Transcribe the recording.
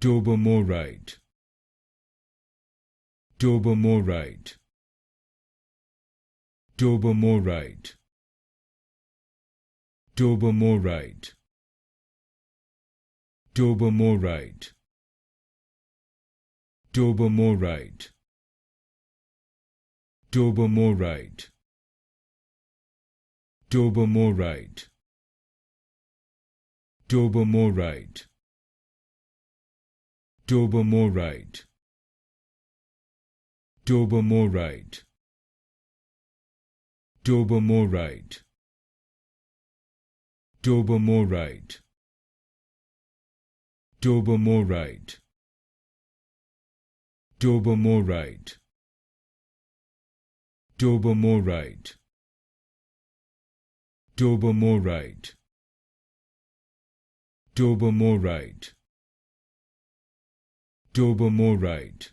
Tobermorite, Tobermorite, Tobermorite, Tobermorite, Tobermorite, Tobermorite, Tobermorite, Tobermorite, Tobermorite, Tobermorite, Tobermorite, Tobermorite, Tobermorite, Tobermorite, Tobermorite, Tobermorite, Tobermorite, Tobermorite, Tobermorite,